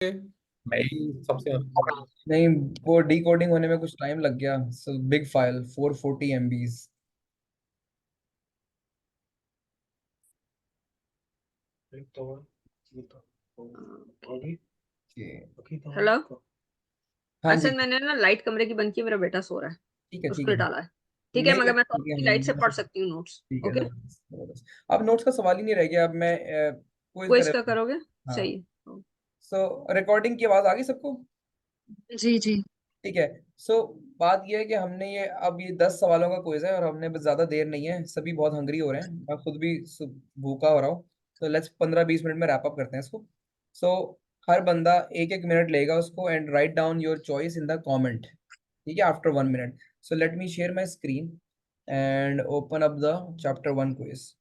भाई सबसे नहीं, वो डिकोडिंग होने में कुछ टाइम लग गया। So big file 440 MBs। Hello. हाँ जी। असल मैंने ना लाइट कमरे की बंद की, मेरा बेटा सो रहा है, ठीक है ठीक उसके है। लिए डाला है। ठीक है, नहीं मगर मैं तो ठीक है, अपनी लाइट से हाँ, पढ़ सकती हूँ नोट्स। ठीक है, ओके। जबरदस्त जबरदस्त। अब नोट्स का सवाल ही नहीं रह गया। अब मैं क्विज वो करे। इसका करोगे? हाँ। सही है। सो रिकॉर्डिंग की आवाज आ गई सबको? जी जी। ठीक है। सो बात यह है कि हमने ये 10 सवालों का क्विज है और हमने बस ज्यादा देर नहीं है, सभी बहुत हंग्री हो रहे हैं, मैं खुद भी भूखा हो रहा हूँ। तो लेट्स 15-20 मिनट में रैप अप करते हैं इसको। सो हर बंदा 1-1 मिनट लेगा उसको, and write down your choice in the comment. ठीक है, after 1 minute. So let me share my screen and open up the chapter 1 quiz.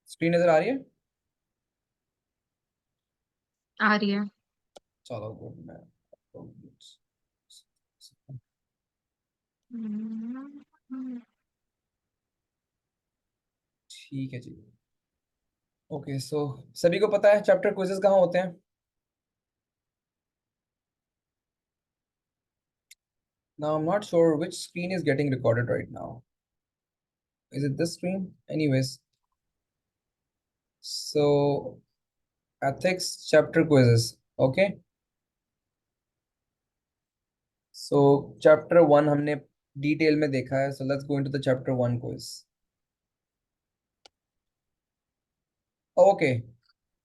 Screen नजर आ रही है? आ रही है। चलो गुड। मैं ठीक है जी। ओके, सो सभी को पता है चैप्टर क्विजेस कहाँ होते हैं? Now I'm not sure which screen is getting recorded right now. Is it this screen? Anyways, so ethics chapter quizzes. Okay. So chapter 1 हमने डिटेल में देखा है. So let's go into the chapter 1 quiz. Okay.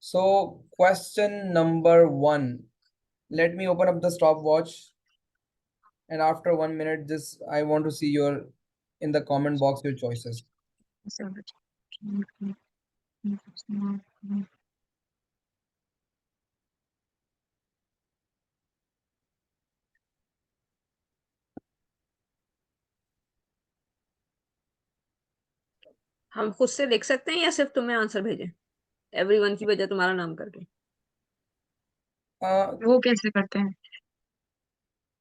So question number 1. Let me open up the stopwatch, and after 1 minute, just I want to see your in the comment box your choices. हम खुद से देख सकते हैं या सिर्फ तुम्हें answer भेजें, एवरीवन की वजह तुम्हारा नाम करके? वो कैसे करते हैं?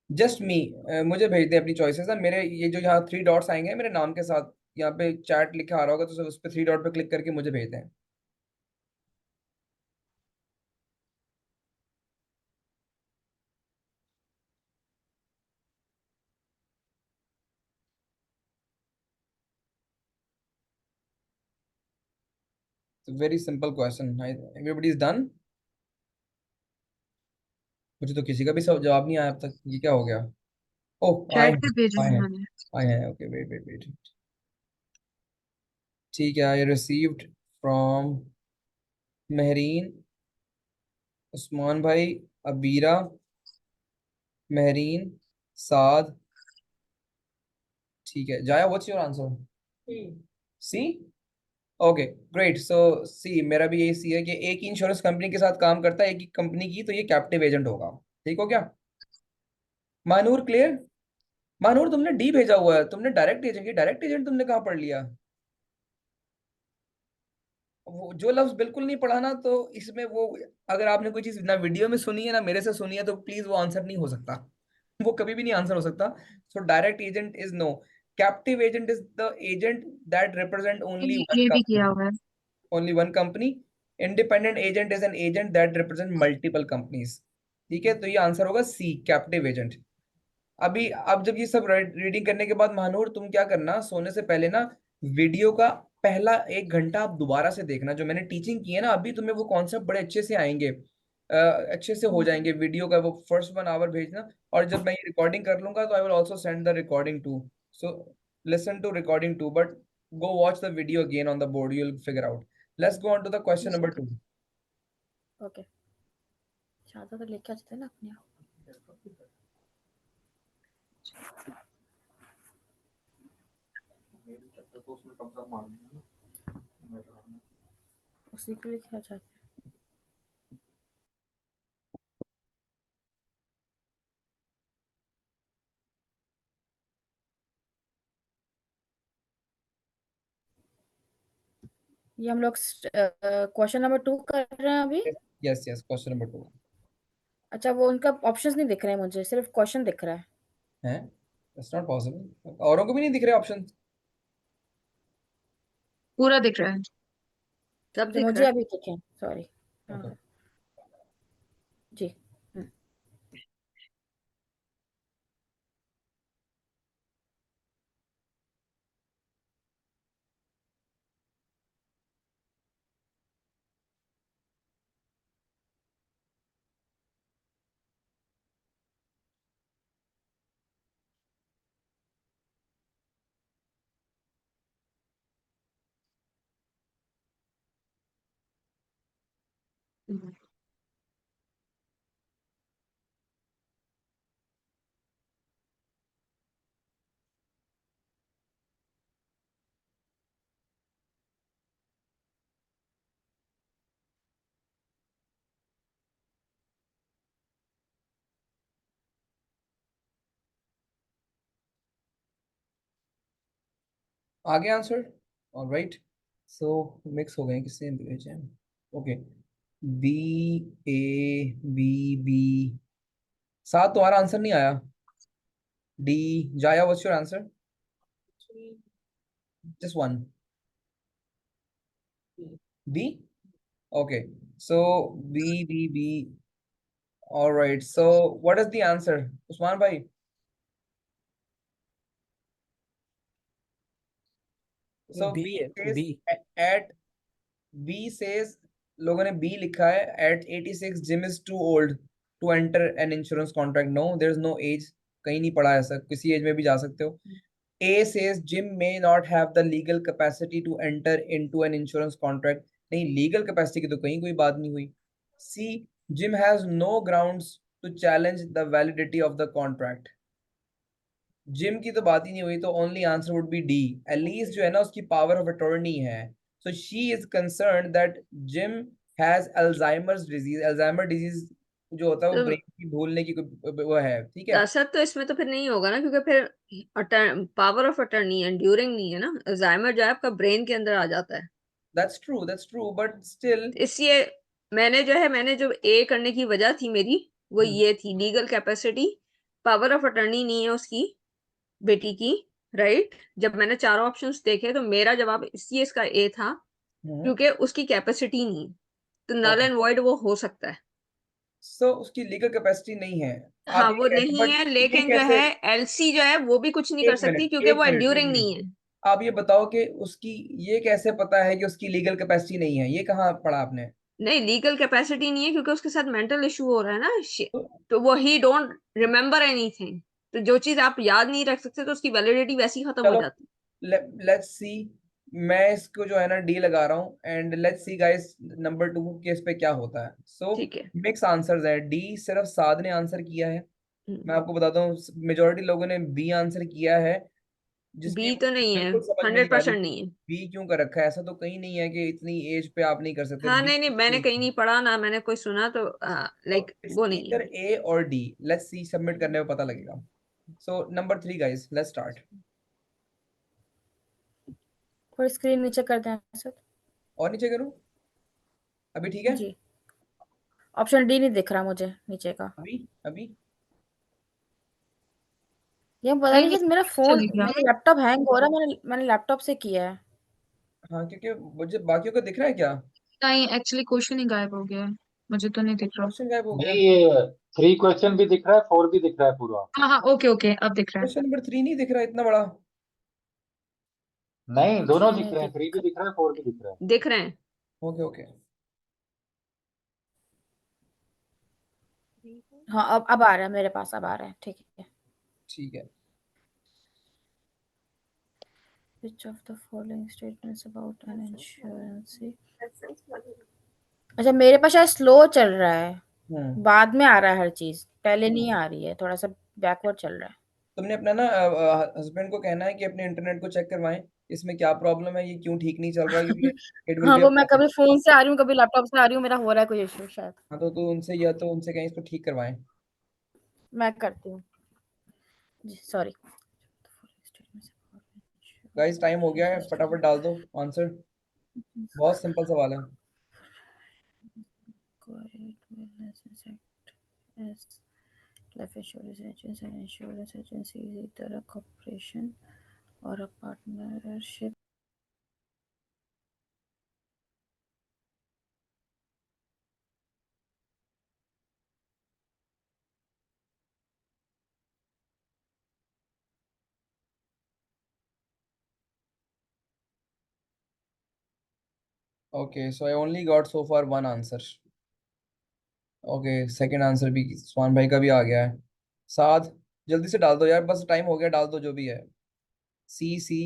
जस्ट मी, मुझे भेज दें अपनी चॉइसेस ना। मेरे ये जो यहाँ 3 डॉट्स आएंगे मेरे नाम के साथ, यहाँ पे चैट लिखा आ रहा होगा, तो सिर्फ उस पर 3 डॉट पे क्लिक करके मुझे भेज दें। Very simple question. Everybody is done. मुझे तो किसी का भी जवाब नहीं आया अब तक। ये क्या हो गया? ओह, आए चैट हैं। पे भेजा आए है हैं। मैंने। आए हैं। Okay, wait wait wait. ठीक है, I received from Mehreen, Usman भाई, अबीरा, महरीन, साद। ठीक है, Jaya, what's your answer? C. Okay, great. So C, मेरा भी यही सी है कि एक ही इंश्योरेंस कंपनी के साथ काम करता है, एक ही कंपनी की, तो ये कैप्टिव एजेंट होगा। ठीक हो क्या? मानूर क्लियर? मानूर, तुमने डी भेजा हुआ है, तुमने डायरेक्ट एजेंट, ये डायरेक्ट एजेंट तुमने कहाँ पढ़ लिया? वो जो लफ्ज बिल्कुल नहीं पढ़ा ना, तो इसमें वो, अगर आपने कोई चीज ना वीडियो में सुनी है ना मेरे से सुनी है, तो प्लीज वो आंसर नहीं हो सकता। वो कभी भी नहीं आंसर हो सकता। So direct agent is no. Captive agent is the agent that represent only one ये भी किया कंपनी। हुआ है। Only one company. Independent agent is an agent that represent multiple companies. ठीक है, तो ये आंसर होगा सी, कैप्टिव एजेंट। अभी अब जब ये सब रीडिंग करने के बाद महानूर, तुम क्या करना, सोने से पहले ना वीडियो का पहला 1 घंटा आप दोबारा से देखना। जो मैंने टीचिंग की है ना, अभी तुम्हें वो कॉन्सेप्ट बड़े अच्छे से आएंगे, अच्छे से हो जाएंगे। वीडियो का वो फर्स्ट 1 आवर भेजना, और जब मैं ये रिकॉर्डिंग कर लूंगा तो I will also send the recording to. So listen to recording too, but go watch the video again on the board, you'll figure out. Let's go on to the question number 2. Okay, ज्यादा तो लेके आ जाते हैं ना अपने आप। उसी को लेके आ जाते हैं। ये हम लोग क्वेश्चन नंबर 2 कर रहे हैं अभी। Yes, yes, question number 2. अच्छा वो उनका ऑप्शंस नहीं दिख रहे हैं मुझे, सिर्फ क्वेश्चन दिख रहा है। हैं? That's not possible. औरों को भी नहीं दिख रहे ऑप्शन? पूरा दिख रहा है। सब जो दिख मुझे रहा है। अभी दिखे, सॉरी। हाँ Okay. जी। आगे आंसर। ऑलराइट, सो मिक्स हो गए, किससे भेजे हैं? Okay, B, A, B, B. सात, तुम्हारा आंसर नहीं आया। D, Jaya, what's your answer? Just one. B, okay, so B, B, B. Alright, so what is the answer, Usman भाई? सो बी बी है, says B. at B says, लोगों ने B लिखा है, at 86 Jim is too old to enter an insurance contract. No, there is no age, कहीं नहीं पढ़ा ऐसा, किसी एज में भी जा सकते हो। A says Jim may not have the legal capacity to enter into an insurance contract. नहीं, लीगल कैपेसिटी की तो कहीं कोई बात नहीं हुई। C, Jim has no grounds to challenge the validity of the contract. Jim की तो बात ही नहीं हुई, तो only answer would be D. Alice जो है ना, उसकी पावर ऑफ अटॉर्नी है, so she is concern that Jim has Alzheimer's disease. Alzheimer disease जो होता है वो तो ब्रेन की भूलने की वो है, ठीक है। दरअसल तो इसमें तो फिर नहीं होगा ना, क्योंकि फिर पावर ऑफ अटर्नी एंड्यूरिंग नहीं है ना, अल्जाइमर जो है आपका ब्रेन के अंदर आ जाता है। That's true, but still. इसलिए मैंने जो ए करने की वजह थी मेरी, वो ये थी, legal capacity, power of attorney नहीं है उसकी बेटी की, राइट। जब मैंने चारों ऑप्शंस देखे तो मेरा जवाब इसलिए इसका ए था, क्योंकि उसकी कैपेसिटी नहीं है, तो नल एंड वॉइड वो हो सकता है। सो उसकी लीगल कैपेसिटी नहीं है, आप हाँ ये वो कह रहे हो, नहीं बट है, ये लेकिन जो कैसे? है एलसी जो है वो भी कुछ नहीं कर एक सकती, मिनट, क्योंकि एक वो मिनट, एक एंड्यूरिंग नहीं है। मिनट। आप ये बताओ कि उसकी, ये कैसे पता है कि उसकी लीगल कैपेसिटी नहीं है? ये कहाँ पढ़ा आपने? नहीं, लीगल कैपेसिटी नहीं है क्योंकि उसके साथ मेंटल इशू हो रहा है ना। तो तो वो ही डोंट रिमेम्बर एनीथिंग। तो जो चीज आप याद नहीं रख सकते तो उसकी वैलिडिटी वैसे ही खत्म हो चलो, जाती लेट्स सी। मैं इसको जो है ना डी लगा रहा हूँ, and let's see guys number 2 के इस पे क्या होता है। है। सो ठीक है। मिक्स आंसर्स है। डी सिर्फ साद ने आंसर किया है। मैं आपको बताता हूँ, मेजोरिटी लोगों ने बी आंसर किया है, जिसकी बी तो नहीं है, बिल्कुल समझ में नहीं आ रही 100% कि नहीं है। बी क्यों कर रखा है। ऐसा तो कहीं नहीं है कि इतनी एज पे आप नहीं कर सकते। हाँ बी, नहीं नहीं, मैंने कहीं नहीं पढ़ा ना, मैंने कोई सुना, तो लाइक इट्स वो नहीं ईदर है। ए और डी। लेट्स सी, सबमिट करने में पता लगेगा। So number 3 guys, let's start. थोड़ी स्क्रीन नीचे कर दें सर। और नीचे करूँ? अभी ठीक है? जी, ऑप्शन डी नहीं दिख रहा मुझे नीचे का। अभी अभी ये पता नहीं नहीं कि नहीं, मेरा फोन, चली गया। मेरा लैपटॉप हैंग हो रहा है, मैंने लैपटॉप से किया है। हाँ, क्योंकि मुझे बाकियों को दिख रहा है क्या? नहीं, एक्चुअली क्वेश्चन ही गायब हो गया है। मुझे तो नहीं दिख रहा। क्वेश्चन गायब हो गया? नहीं, ये 3 क्वेश्चन भी दिख रहा है, 4 भी दिख रहा है पूरा। हाँ हाँ, ओके ओके, अब दिख रहा है। क्वेश्चन नंबर 3 नहीं दिख रहा इतना बड़ा? नहीं, मुझे दोनों दिख नहीं रहे हैं, 3 भी दिख। दिख रहा है, 4 भी दिख रहा है। दिख रहे हैं। Okay okay. हाँ अब आ रहा है मेरे पास, अब आ रहा है, ठीक है। ठीक है। Which of the following statements about an insurance? अच्छा मेरे पास शायद स्लो चल रहा है, बाद में आ रहा है हर चीज, पहले नहीं आ रही है, थोड़ा सा बैकवर्ड चल रहा है। तुमने अपना ना हस्बैंड को कहना है कि अपने इंटरनेट को चेक करवाएं, इसमें क्या प्रॉब्लम है, ये क्यों ठीक नहीं चल रहा है, क्योंकि इट विल हाँ बी अ वो मैं प्रॉब्लम। कभी फोन से आ रही हूँ, कभी लैपटॉप से आ रही हूँ, मेरा हो रहा है कोई इशू शायद। हाँ, तो उनसे, या तो उनसे कहीं इसको ठीक करवाएं। मैं करती हूँ जी, सॉरी। गाइस, टाइम हो गया है, फटाफट डाल दो आंसर। बहुत सिंपल सवाल है। Yes. Life insurance agents and insurance agency is either a corporation or a partnership. Okay, so I only got so far one answer. Okay, second answer भी स्वान भाई का भी आ गया है। साथ जल्दी से डाल दो यार, बस टाइम हो गया, डाल दो जो भी है। सी सी।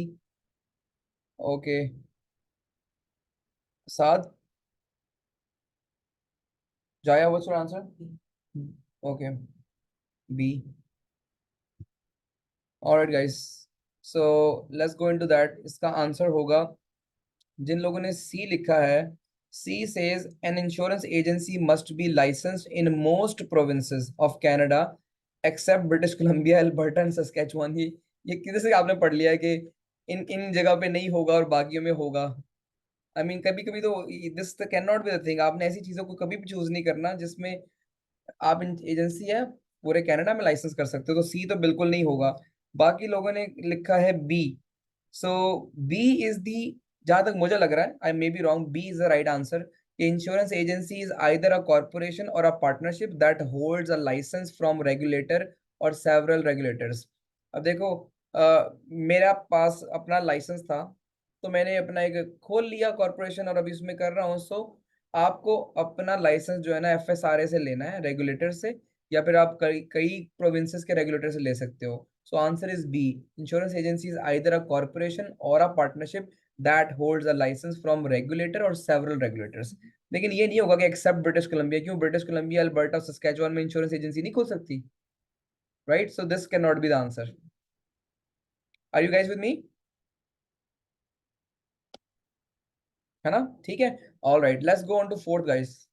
ओके, साथ Jaya, what's your answer? Okay, B. Alright guys, so let's go into that. इसका आंसर होगा, जिन लोगों ने सी लिखा है, C says an insurance agency must be licensed in most provinces of Canada except British Columbia, Alberta and Saskatchewan. ये किधर से आपने पढ़ लिया है कि इन इन जगह पे नहीं होगा और बाकियों में होगा? आई मीन कभी कभी तो this can not be the thing. आपने ऐसी चीजों को कभी भी चूज नहीं करना जिसमें आप इन एजेंसी है पूरे कनाडा में लाइसेंस कर सकते हो। तो सी तो बिल्कुल नहीं होगा। बाकी लोगों ने लिखा है B. So B is the, जहां तक मुझे लग रहा है, I may be wrong, B is the right answer. Insurance agency is either a corporation or a partnership that holds a licence from regulator or several regulators. अब देखो, मेरा पास अपना लाइसेंस था, तो मैंने अपना एक खोल लिया कॉर्पोरेशन और अभी उसमें कर रहा हूँ। सो आपको अपना लाइसेंस जो है ना एफएसआरए से लेना है, रेगुलेटर से, या फिर आप कई कई प्रोविंसेस के रेगुलेटर से ले सकते हो। So answer is B, insurance agency is either a corporation or a partnership that holds a licence from regulator or several regulators. लेकिन ये नहीं होगा कि एक्सेप्ट ब्रिटिश कोलंबिया। क्यों? ब्रिटिश कोलंबिया, अल्बर्टा, सस्केचुआन में इंश्योरेंस एजेंसी नहीं खोल सकती, right? So this can not be the answer. Are you guys with me? है ना? ठीक है, all right, let's go on to fourth guys.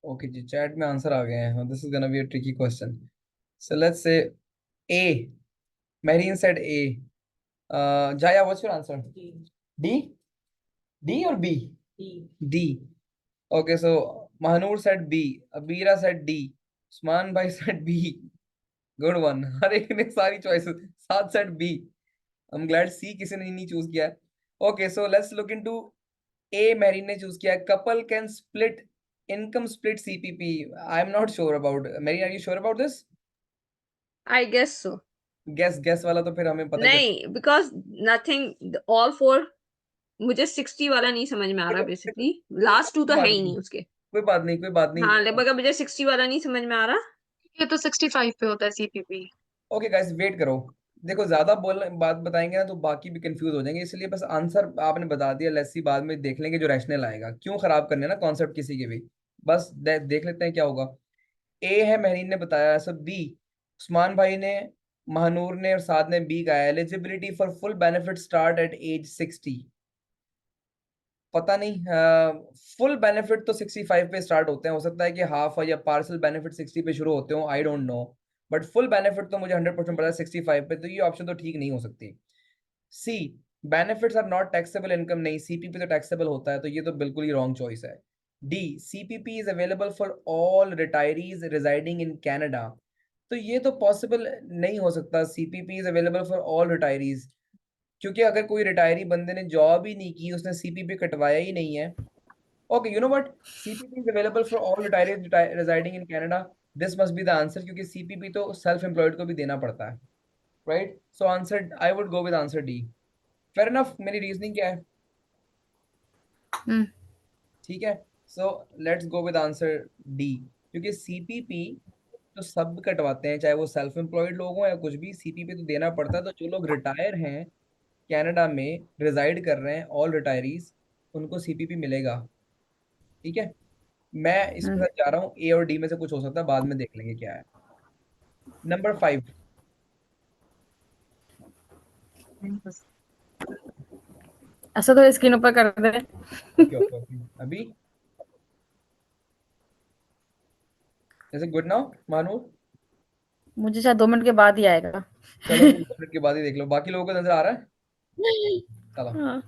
Okay जी, चैट में आंसर आ गए हैं। This is gonna be a tricky question. So let's say A, Mehreen said A. Jaya, what's your answer? D. D और B? D. Okay, so Mahnoor said B, Abeera said D, Usman भाई said B. Good one. हर एक ने सारी choices साथ said B. I am glad C किसी ने नहीं चूज किया। Okay, so let's look into A. Mehreen ने चूज किया, couple can split income split CPP. I am not sure about. Mehreen, are you sure about this? I guess so. Gas वाला तो फिर हमें पता ही नहीं, बिकॉज नथिंग, ऑल फोर, मुझे 60 वाला नहीं समझ में आ रहा। बेसिकली लास्ट टू कोई तो है बात ही नहीं, नहीं उसके। कोई बात नहीं, कोई बात नहीं। हाँ, लगभग मुझे 60 वाला नहीं समझ में आ रहा। ये तो 65 पे होता है सीपीपी। ओके गाइस, वेट करो। देखो, ज्यादा बोल बात बताएंगे ना तो बाकी भी कंफ्यूज हो जाएंगे, इसलिए बस आंसर आपने बता दिया। लेट्स सी, बाद में देख लेंगे जो रैशनल आएगा। क्यों खराब करने ना कॉन्सेप्ट किसी के भी। बस देख लेते हैं क्या होगा। ए है, महरीन ने बताया। सब बी, उस्मान भाई ने, महानूर ने और साथ ने बी का। Eligibility for full benefit start at age 60। पता नहीं, फुल बेनिफिट तो 65 पे स्टार्ट होते हैं। हो सकता है कि हाफ या पार्सल बेनिफिट 60 पे शुरू होते हो, I don't know. But full benefit तो मुझे 100% पता है 65 पे। तो ये ऑप्शन तो ठीक नहीं हो सकती। C, benefits are not taxable income. नहीं, सीपीपी तो टैक्सेबल होता है, तो ये तो बिल्कुल ही रॉन्ग चॉइस है। D, CPP is available for all retirees residing in Canada. तो ये तो पॉसिबल नहीं हो सकता। CPP is available for all retirees, क्योंकि अगर कोई रिटायरी बंदे ने जॉब ही नहीं की, उसने सीपीपी कटवाया ही नहीं है। Okay, you know what, CPP is available for all retirees residing in Canada. This must be the answer, क्योंकि सीपीपी तो सेल्फ एम्प्लॉयड को भी देना पड़ता है, right? So answer, I would go with answer D. Fair enough, मेरी reasoning क्या है? हम्म ठीक है, सो let's go with answer D, क्योंकि सीपीपी तो सब कटवाते हैं, चाहे वो सेल्फ एम्प्लॉयड लोग हों या कुछ भी, सीपीपी तो देना पड़ता है। तो जो लोग रिटायर हैं, कनाडा में रिजाइड कर रहे हैं, ऑल रिटायरीज, उनको सीपीपी मिलेगा। ठीक है, मैं इसके हम्म साथ जा रहा हूँ, ए और डी में से कुछ हो सकता है, बाद में देख लेंगे क्या है। नंबर 5। ऐसा तो स्क्रीन ऊपर कर दे। ओके ओके ओके, अभी जैसे गुड नाउ मानो। मुझे शायद 2 मिनट के बाद ही आएगा। चलो फिर 2 मिनट के बाद ही देख लो, बाकी लोगों को नजर आ रहा है? चलो। हाँ।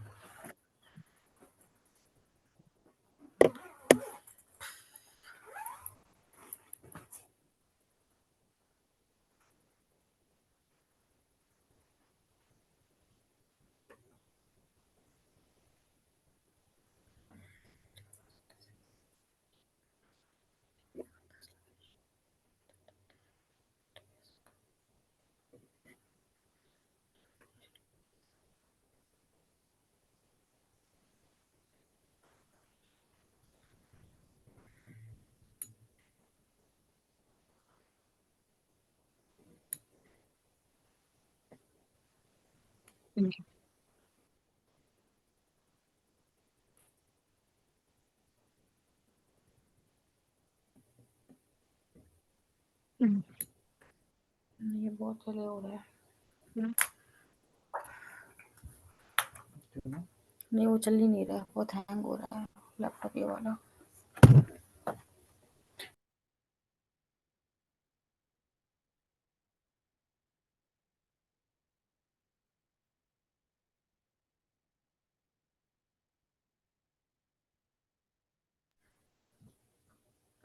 ये बहुत डिले हो रहा है। नहीं, वो चल ही नहीं रहा है, बहुत हैंग हो रहा है लैपटॉप ये वाला।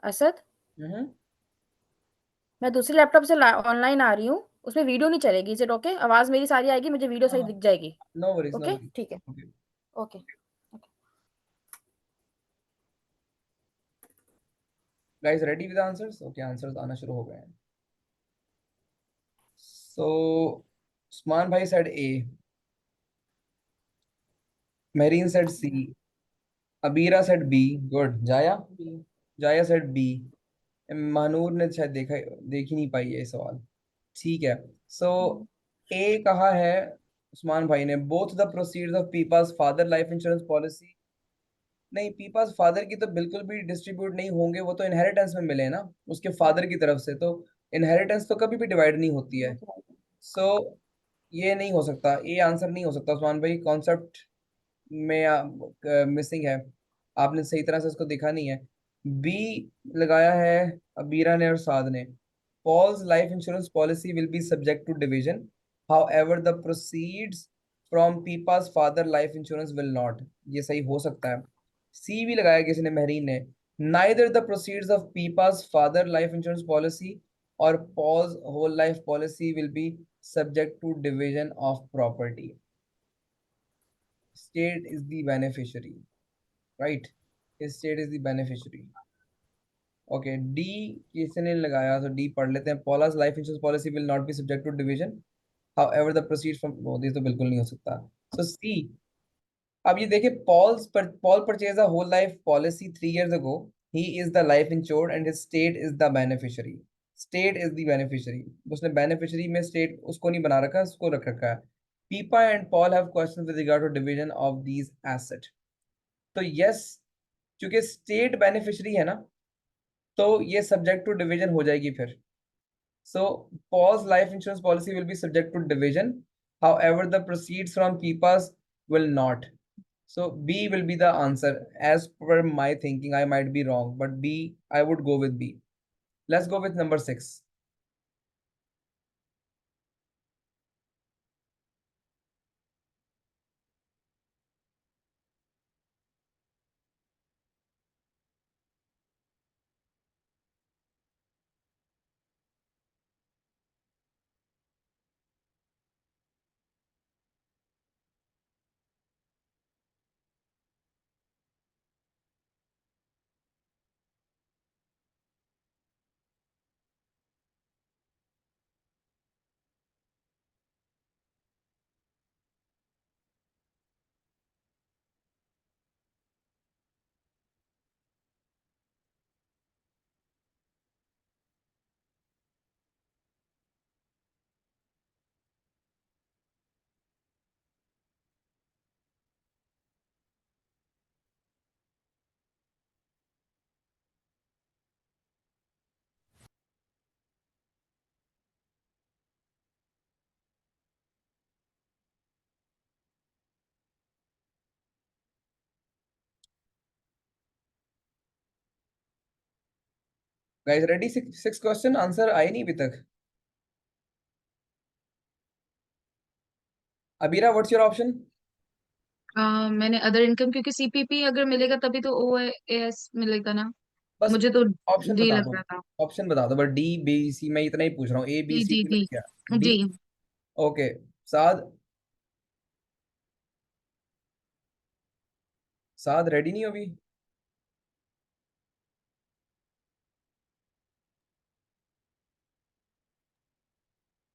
असद, हम्म। मैं दूसरे लैपटॉप से ऑनलाइन आ रही हूँ, उसमें वीडियो नहीं चलेगी। Is it okay? आवाज मेरी सारी आएगी, मुझे वीडियो सही हाँ, दिख जाएगी। No worries no okay, worries. ठीक है। Okay okay. Guys, ready with answers? Okay, answers आना शुरू हो गए हैं। सो उस्मान भाई said A, Mehreen said C, Abira said B, good. Jaya, Jaya said B. Mahnoor ने शायद देख ही नहीं पाई है ये सवाल। ठीक है, सो ए कहा है उस्मान भाई ने, both the proceeds of Pippa's father life insurance policy. नहीं, पीपास फादर की तो बिल्कुल भी डिस्ट्रीब्यूट नहीं होंगे, वो तो इनहेरिटेंस में मिले हैं ना उसके फादर की तरफ से, तो इनहेरिटेंस तो कभी भी डिवाइड नहीं होती है। सो ये नहीं हो सकता, ये आंसर नहीं हो सकता उस्मान भाई, कॉन्सेप्ट में मिसिंग है, आपने सही तरह से उसको देखा नहीं है। बी लगाया है अबीरा ने और साद ने, Paul's life insurance policy will be subject to division, however the proceeds from Pippa's father life insurance will not, ये सही हो सकता है। सी भी लगाया किसी ने, महरीन ने, neither the proceeds of Pippa's father life insurance policy or Paul's whole life policy will be subject to division of property. State is the beneficiary, right? State is the beneficiary. Okay, D किसने लगाया, तो D पढ़ लेते हैं। Paula's life insurance policy will not be subject to division. However, the proceeds from, oh, ये तो बिल्कुल नहीं हो सकता। So C, अब ये देखिए, Paul purchased a whole life policy 3 years ago. He is the life insured and his state is the beneficiary. State is the beneficiary. उसने beneficiary में state उसको नहीं बना रखा, उसको रख रखा है। Pippa and Paul have questions with regard to division of these assets. तो yes, क्योंकि state beneficiary है ना, तो ये subject to division हो जाएगी फिर। So Paul's life insurance policy will be subject to division. However, the proceeds from Pippa's will not. So B will be the answer. As per my thinking, I might be wrong, but B, I would go with B. Let's go with number 6. Guys ready? Six question answer आए नहीं अभी तक। Abira what's your option? मैंने other income, क्योंकि CPP अगर मिलेगा तभी तो ओएएस मिलेगा ना। बस मुझे तो ऑप्शन डी बता लग दो। रहा था। ऑप्शन बता दो, बस डी बी सी, मैं इतना ही पूछ रहा हूँ, A B D C D D D क्या? D. D. Okay. Saad, Saad ready नहीं हो अभी?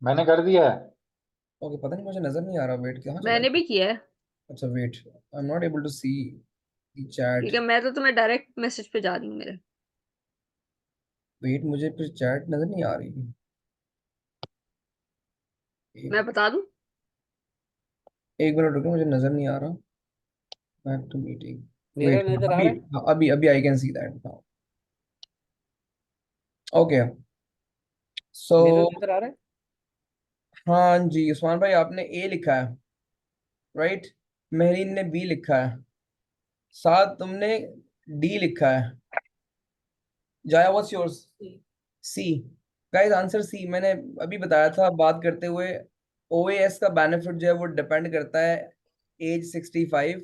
मैंने कर दिया है। ओके, पता नहीं मुझे नजर नहीं आ रहा, वेट कहाँ चला मैंने गया? भी किया है। अच्छा wait, I am not able to see the chat. ठीक है, मैं तो तुम्हें डायरेक्ट मैसेज पे जा रही हूँ मेरे। वेट, मुझे फिर चैट नजर नहीं आ रही। मैं एक, बता दूं? एक मिनट रुको, मुझे नजर नहीं आ रहा। Back to meeting. मेरा वेट, नजर आ अभी रहा है। अभी अभी I can see that now. Okay. So मेरा नजर आ रहा है। हाँ जी, उस्मान भाई आपने ए लिखा है, राइट? मेहरीन ने बी लिखा है, साथ तुमने डी लिखा है। Jaya what's yours? C. Guys answer C. मैंने अभी बताया था बात करते हुए, ओएएस का बेनिफिट जो है वो डिपेंड करता है एज 65,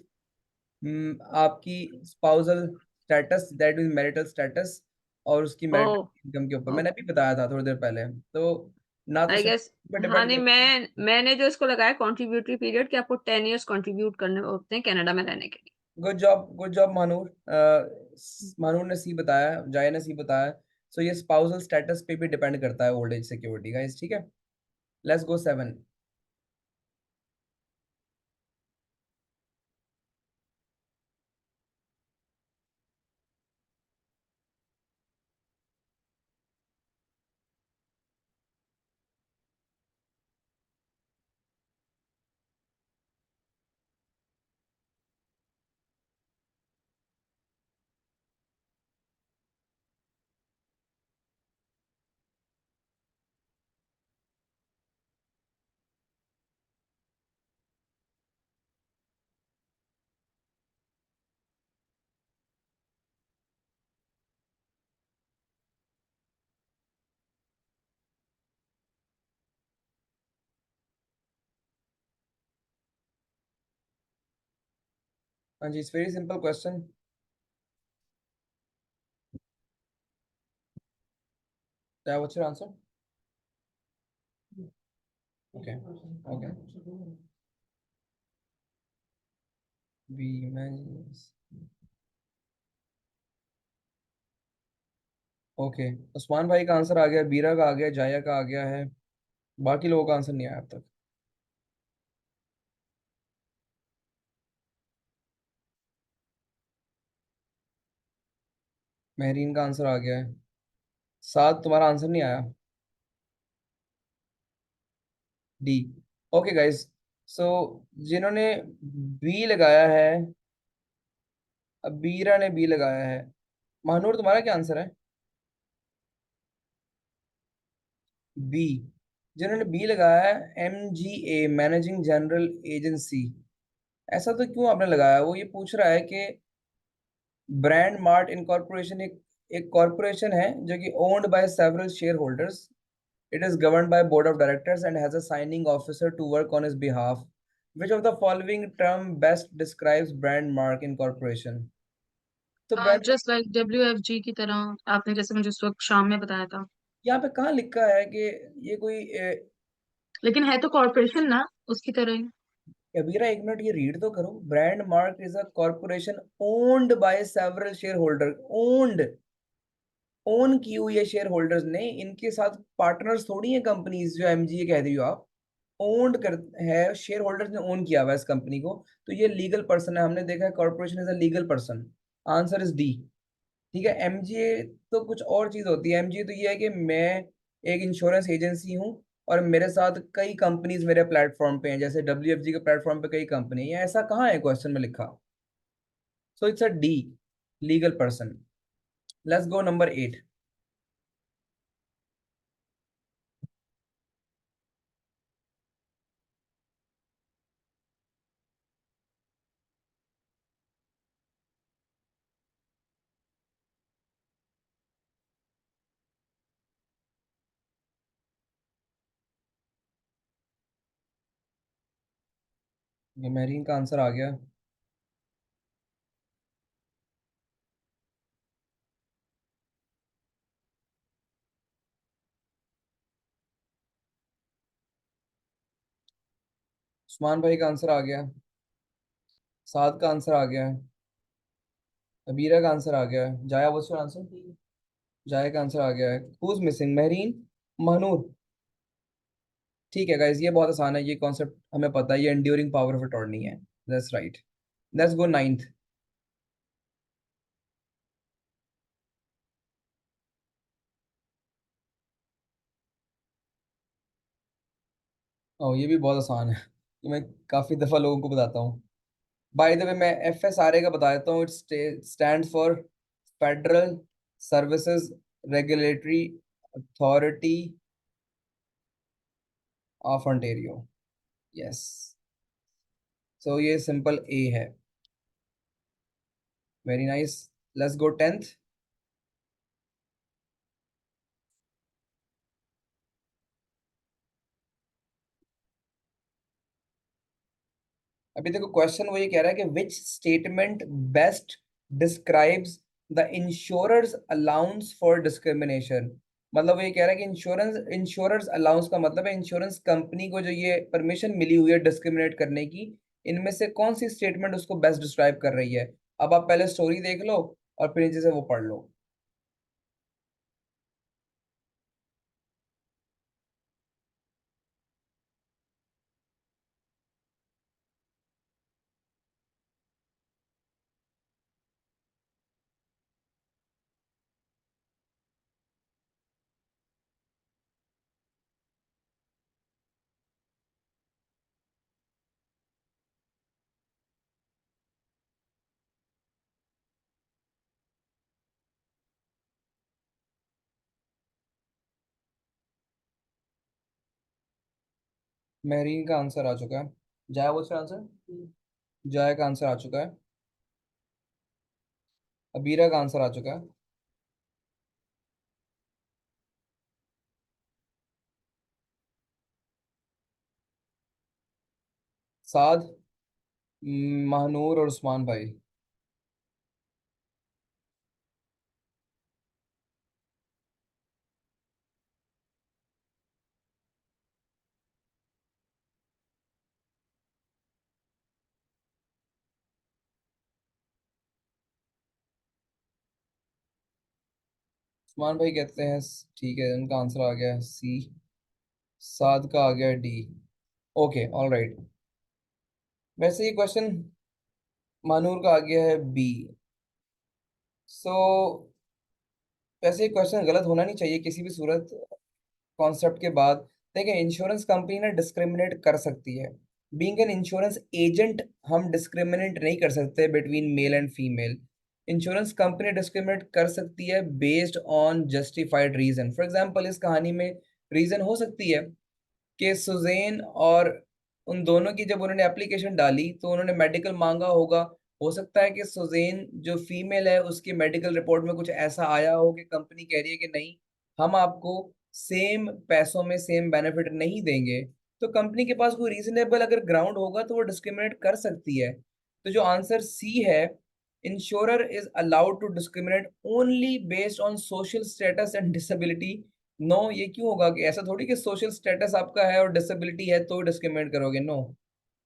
आपकी spousal status, that mean marital status, और उसकी ओ, मैरिटल इनकम के ऊपर। मैंने ओके, अभी बताया था थोड़ी देर पहले। तो ना तो आई गेस। पे हाँ डिपेंड नहीं, करता है। मैंने जो इसको लगाया कंट्रीब्यूटरी पीरियड, कि आपको 10 इयर्स कंट्रीब्यूट करने होते हैं कनाडा में रहने के लिए। Good job, good job Manur. Manur ने सी बताया, जाया ने सी बताया। सो ये स्पाउसल स्टेटस पे भी डिपेंड करता है ओल्ड एज सिक्योरिटी, गाइस, ठीक है? Let's go 7। हाँ जी, इट्स वेरी सिंपल क्वेश्चन। क्या what's your answer? Okay, okay. B मैं, ओके। उस्मान भाई का आंसर आ गया, बीरा का आ गया, जाया का आ गया है, बाकी लोगों का आंसर नहीं आया अब तक। महरीन का आंसर आ गया है, साथ तुम्हारा आंसर नहीं आया, डी। ओके गाइस, सो जिन्होंने बी लगाया है, अब बीरा ने बी लगाया है। महानूर तुम्हारा क्या आंसर है? बी। जिन्होंने बी लगाया है, एम जी ए, मैनेजिंग जनरल एजेंसी। ऐसा तो क्यों आपने लगाया? वो ये पूछ रहा है कि ब्रांड मार्ट इनकॉर्पोरेशन एक एक कॉर्पोरेशन है जो कि owned by several shareholders. It is governed by board of directors and has a signing officer to work on his behalf. Which of the following term best describes brand mark incorporation? तो brand, just like WFG की तरह, आपने जैसे मुझे उस वक्त शाम में बताया था। यहाँ पे कहाँ लिखा है कि ये कोई लेकिन है तो कॉर्पोरेशन ना, उसकी तरह ही। कबीरा एक मिनट ये रीड तो करो। Brand mark is a corporation owned by several share holder. Owned, own की हुई है शेयर होल्डर्स ने, इनके साथ पार्टनर्स थोड़ी है कंपनीज जो एमजीए कह रही हो आप। ओन्ड कर है, शेयर होल्डर्स ने ओन किया हुआ है इस कंपनी को, तो ये लीगल पर्सन है। हमने देखा है corporation is a legal person. Answer is D, ठीक है? एमजीए तो कुछ और चीज होती है। एमजीए तो ये है कि मैं एक इंश्योरेंस एजेंसी हूँ और मेरे साथ कई कंपनीज मेरे प्लेटफॉर्म पे हैं, जैसे डब्ल्यूएफजी के प्लेटफॉर्म पे कई कंपनी है। ऐसा कहाँ है क्वेश्चन में लिखा? So it's a D, legal person. Let's go number 8। ये मेहरीन का आंसर आ गया। उस्मान भाई का आंसर आ गया। साद का आंसर आ गया। अबीरा का आंसर आ गया। जाया, व्हाट्स योर आंसर? जाया का आंसर आ गया है। Who is missing? Mehreen, Mahnoor. ठीक है गाइस, ये बहुत आसान है, ये कॉन्सेप्ट हमें पता है, ये एंड्यूरिंग पावर ऑफ अटॉर्नी है। That's right. Let's go ninth. Oh, ये भी बहुत आसान है, ये मैं काफी दफा लोगों को बताता हूँ। बाय द वे, मैं FSRA का बता देता हूँ। It stands for federal services regulatory authority of Ontario. Yes. So ये सिंपल ए है। Very nice. Let's go tenth. अभी देखो, क्वेश्चन वो ये कह रहा है कि which statement best describes the insurer's allowance for discrimination. मतलब वो ये कह रहा है कि इंश्योरर्स अलाउंस का मतलब है इंश्योरेंस कंपनी को जो ये परमिशन मिली हुई है डिस्क्रिमिनेट करने की, इनमें से कौन सी स्टेटमेंट उसको बेस्ट डिस्क्राइब कर रही है। अब आप पहले स्टोरी देख लो और फिर नीचे से वो पढ़ लो। महरीन का आंसर आ चुका है। जाया, वो आंसर? जाया का आंसर आ चुका है। अबीरा का आंसर आ चुका है। साद, महानूर और उस्मान भाई। उस्मान भाई कहते हैं ठीक है, उनका आंसर आ गया सी। साद का आ गया डी। Okay, all right. वैसे ये क्वेश्चन मानूर का आ गया है बी। सो वैसे ये क्वेश्चन गलत होना नहीं चाहिए किसी भी सूरत कॉन्सेप्ट के बाद। देखिए, इंश्योरेंस कंपनी ना डिस्क्रिमिनेट कर सकती है। बीइंग एन इंश्योरेंस एजेंट हम डिस्क्रिमिनेट नहीं कर सकते between male and female. Insurance company discriminate कर सकती है based on justified reason. For example, इस कहानी में रीजन हो सकती है कि सुजैन और उन दोनों की जब उन्होंने एप्लीकेशन डाली तो उन्होंने मेडिकल मांगा होगा। हो सकता है कि सुजैन जो फीमेल है उसकी मेडिकल रिपोर्ट में कुछ ऐसा आया हो कि कंपनी कह रही है कि नहीं, हम आपको सेम पैसों में सेम बेनिफिट नहीं देंगे। तो कंपनी के पास कोई रीजनेबल अगर ग्राउंड होगा तो वो डिस्क्रिमिनेट कर सकती है। तो जो आंसर सी है, insurer is allowed to discriminate only based on social status and disability. No, ये क्यों होगा? कि ऐसा थोड़ी कि सोशल स्टेटस आपका है और डिसेबिलिटी है तो डिस्क्रिमिनेट करोगे। नो,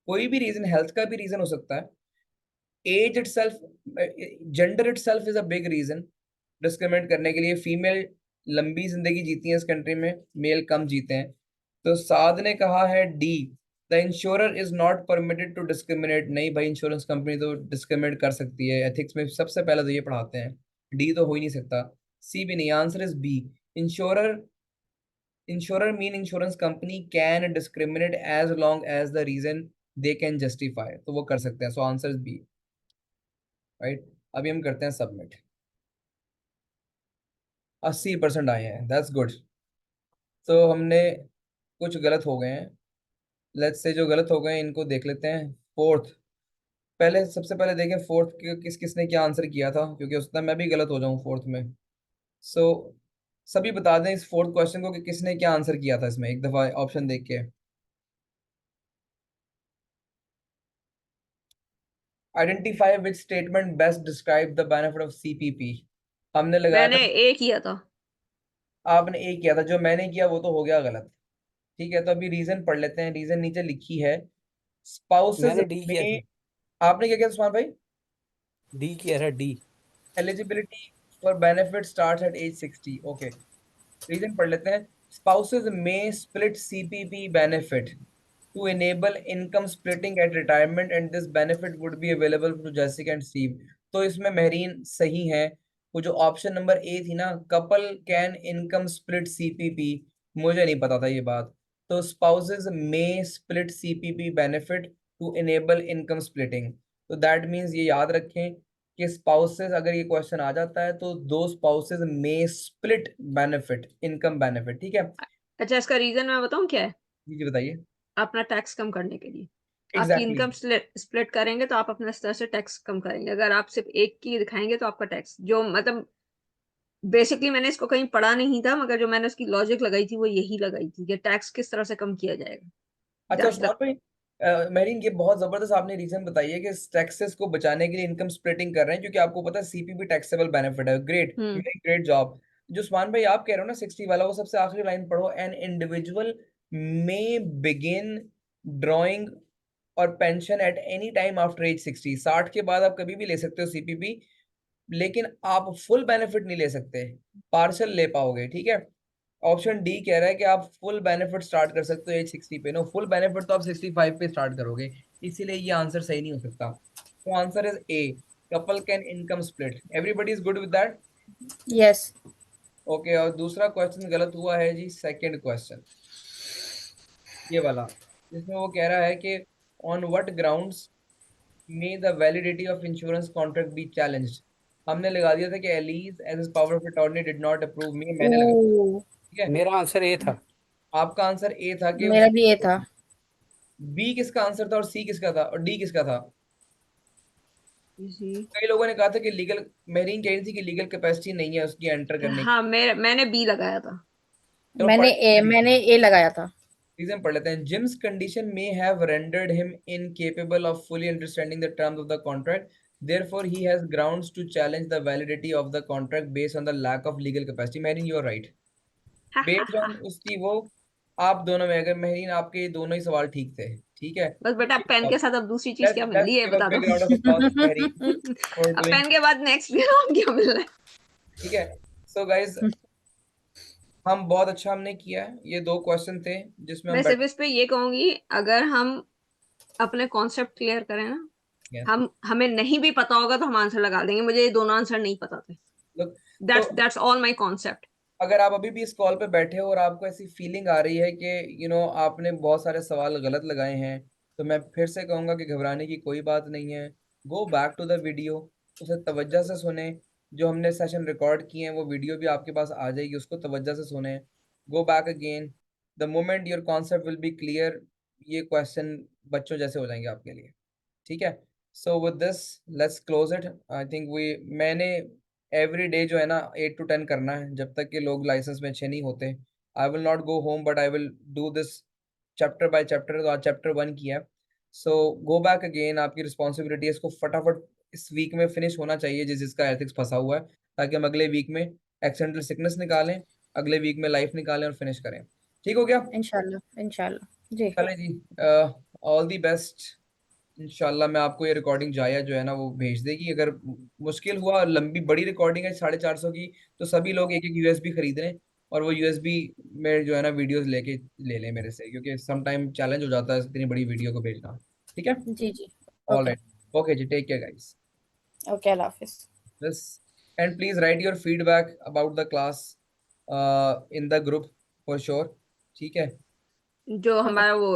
कोई भी रीजन, हेल्थ का भी रीजन हो सकता है। Age itself, gender itself is a big reason discriminate करने के लिए। फीमेल लंबी जिंदगी जीती है इस कंट्री में, मेल कम जीते हैं। तो साद ने कहा है D, the insurer is not permitted to discriminate. नहीं भाई, इंश्योरेंस कंपनी तो डिस्क्रिमिनेट कर सकती है, एथिक्स में सबसे पहले तो ये पढ़ाते हैं। डी तो हो ही नहीं सकता। सी भी नहीं, answer is B. Insurer insurer mean insurance company can discriminate as long as the reason they can justify, तो वो कर सकते हैं। So answer is B. Right. अभी हम करते हैं सबमिट। 80% आए हैं, दैट्स गुड। तो हमने कुछ गलत हो गए हैं। लेट्स से जो गलत हो गए हैं इनको देख लेते हैं। फोर्थ, पहले सबसे पहले देखें फोर्थ किस किसने क्या आंसर किया था, क्योंकि उस टाइम मैं भी गलत हो जाऊं फोर्थ में। सो सभी बता दें इस फोर्थ क्वेश्चन को कि किसने क्या आंसर किया था इसमें, एक दफा ऑप्शन देख के। Identify which statement best describe the benefit of CPP. हमने लगाया मैंने था, ए किया था। आपने एक किया था, जो मैंने किया वो तो हो गया गलत। ठीक है, तो अभी रीजन पढ़ लेते हैं। रीजन नीचे लिखी है, स्पाउसेस मैंने डी किया में। था, आपने क्या किया उस्मान भाई? डी किया था, D. Eligibility for benefit starts at age 60। Okay, reason पढ़ लेते हैं। स्पाउसेस में split CPP benefit to enable income splitting at retirement and this benefit would be available to Jessica and Steve। तो इसमें महरीन सही है। वो जो ऑप्शन नंबर ए थी ना, couple can income split CPP, मुझे नहीं पता था ये बात। तो स्पाउसेस में split CPP benefit to enable income splitting. तो दैट मीन्स ये याद रखें कि स्पाउसेस, अगर ये क्वेश्चन आ जाता है तो दो स्पाउसेस में स्प्लिट बेनिफिट, इनकम बेनिफिट। ठीक है, अच्छा, इसका रीजन मैं बताऊं क्या है? जी बताइए। अपना टैक्स कम करने के लिए। आपकी एग्जैक्टली इनकम स्प्लिट करेंगे तो आप अपने स्तर से टैक्स कम करेंगे। अगर आप सिर्फ एक की दिखाएंगे तो आपका टैक्स जो मतलब बेसिकली मैंने इसको कहीं पढ़ा नहीं था, मगर जो मैंने उसकी लॉजिक लगाई थी वो यही लगाई थी कि टैक्स किस तरह से कम किया जाएगा। अच्छा That's the- उस्मान भाई, मेरीन ये बहुत जबरदस्त आपने रीजन बताई है कि टैक्सेस को बचाने के लिए इनकम स्प्लिटिंग कर रहे हैं, क्योंकि आपको पता है सीपीपी टैक्सेबल बेनिफिट है। ग्रेट, हम्म वेरी ग्रेट जॉब। जो उस्मान भाई आप कह रहे हो ना 60 वाला, वो सबसे आखिरी लाइन पढ़ो। An individual may begin drawing or pension at any time after age 60। 60 के बाद आप कभी भी ले सकते हो सीपीपी, लेकिन आप फुल बेनिफिट नहीं ले सकते, पार्शल ले पाओगे। ठीक है, ऑप्शन डी कह रहा है कि आप फुल बेनिफिट स्टार्ट कर सकते हो एज 60 पे। नो, फुल बेनिफिट तो आप 65 पे स्टार्ट करोगे, इसीलिए ये आंसर सही नहीं हो सकता। तो answer is a, couple can income split. Everybody is good with that? Yes. Okay, और दूसरा क्वेश्चन गलत हुआ है जी। सेकंड क्वेश्चन ये वाला, जिसमें वो कह रहा है कि on what grounds may the validity of insurance contract be challenged. हमने लगा दिया था कि Alice's as is power of attorney did not approve me, मैंने लगा दिया। ओ, ठीक है, मेरा आंसर ए था। आपका आंसर ए था कि मेरा भी ये था। बी किसका आंसर था और सी किसका था और डी किसका था? जी। कई लोगों ने कहा था कि लीगल, मेरीन कह रही थी कि लीगल कैपेसिटी नहीं है उसकी एंटर करने की। हाँ, मैंने बी लगाया था। चलो मैंने ए लगाया था। रीजन पढ़ लेते हैं। Jim's condition may have rendered him incapable of fully understanding the terms of the contract, therefore he has grounds to challenge the validity of the contract based on the lack of legal capacity. Mehreen you are right, based on उसकी वो। आप दोनों में, अगर marine आपके ये दोनों ही सवाल ठीक थे। ठीक है, बस बेटा, पेन के साथ अब दूसरी चीज क्या मिल लेट्स रही है गिव अ बता दो। Big round of applause to Mehreen for अब डूइंग। पेन के बाद नेक्स्ट भी राउंड क्या मिल रहा है? ठीक है, सो गाइस हम बहुत अच्छा हमने किया है। ये दो क्वेश्चन थे जिसमें मैं हम सिर्फ इस पे ये कहूंगी, अगर हम अपने कॉन्सेप्ट क्लियर करें ना, Yes. हमें नहीं भी पता होगा तो हम आंसर लगा देंगे। मुझे ये दोनों आंसर नहीं पता थे। Look, that's all my concept. अगर आप अभी भी इस कॉल पे बैठे हो और आपको ऐसी फीलिंग आ रही है कि आपने बहुत सारे सवाल गलत लगाए हैं, तो मैं फिर से कहूंगा कि घबराने की कोई बात नहीं है। Go back to the video, उसे तवज्जो से सुने। जो हमने सेशन रिकॉर्ड किए हैं वो वीडियो भी आपके पास आ जाएगी, उसको तवज्जो से सुने। Go back again, the moment your concept will be clear, ये क्वेश्चन बच्चों जैसे हो जाएंगे आपके लिए। ठीक है, so with this let's close it. I think we मैंने एवरी डे जो है ना 8 to 10 करना है, जब तक कि लोग लाइसेंस में अच्छे नहीं होते। I will not go home but I will do this chapter by chapter. तो आज चैप्टर 1 किया है, सो गो बैक अगेन। आपकी रिस्पॉन्सिबिलिटी है इसको फटाफट इस वीक में फिनिश होना चाहिए, जिसका एथिक्स फंसा हुआ है, ताकि हम अगले वीक में एक्सीडेंटल सिकनेस निकालें, अगले वीक में लाइफ निकालें और फिनिश करें। ठीक हो गया? इंशाल्लाह इंशाल्लाह जी। चले जी, ऑल दी बेस्ट। इंशाल्लाह मैं आपको ये रिकॉर्डिंग जाया जो है ना वो भेज देगी। अगर मुश्किल हुआ, लंबी बड़ी रिकॉर्डिंग है 450 की, तो सभी लोग एक एक यूएसबी खरीद लें और वो यूएसबी में जो है ना वीडियोस लेके ले लें मेरे से, क्योंकि सम टाइम चैलेंज हो जाता है इतनी बड़ी वीडियो को भेजना। ठीक है, जी जी। ऑल ओके राइट, ओके जी, टेक केयर गाइस। ओके, अल्लाह हाफिज। बस, and please right your feedback about the class in the group for sure. ठीक है, जो ओके। हमारा वो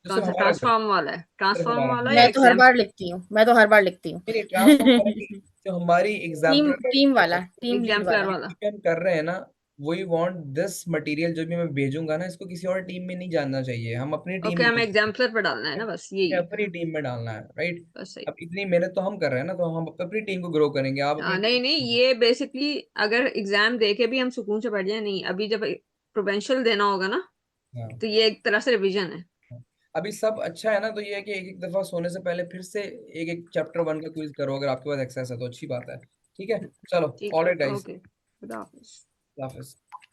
जो कौन सिर्फ सा हमारा group, ट्रांसफॉर्म वाला है, सिर्फ ट्रांसफॉर्म हमारा वाला group। या मैं तो हर एग्जाम? बार लिखती हूँ, मैं तो हर बार लिखती हूँ। नहीं ट्रांसफॉर्म जो हमारी टीम एग्जाम्पल टीम वाला, टीम लीड एग्जाम्पलर वाला। वाला। हम कर रहे हैं ना, वही वांट दिस मटेरियल जो भी मैं भेजूंगा ना, इसको किसी और टीम में नहीं जानना चाहिए। हम अपनी टीम ओके, में हमें एग्जाम्पलर पे डालना है ना, बस यही है। अपनी टीम में डालना है, राइट? बस सही। अब इतनी मेहनत तो हम कर रहे हैं ना, तो हम अपनी टीम को ग्रो करेंगे। आप अपनी नहीं नहीं, ये बेसिकली अगर एग्जाम दे के भी हम सुकून से बैठ जाए, नहीं अभी जब प्रोवेंशियल देना होगा ना, हाँ, तो ये एक तरह से रिवीजन है। अभी सब अच्छा है ना, तो ये है कि एक एक दफा सोने से पहले फिर से एक एक चैप्टर 1 का क्विज करो, अगर आपके पास एक्सेस है तो अच्छी बात है। ठीक है, चलो, ठीक ऑल है, राइट गाइस, ओके, खुदा हाफिज। हाफिज।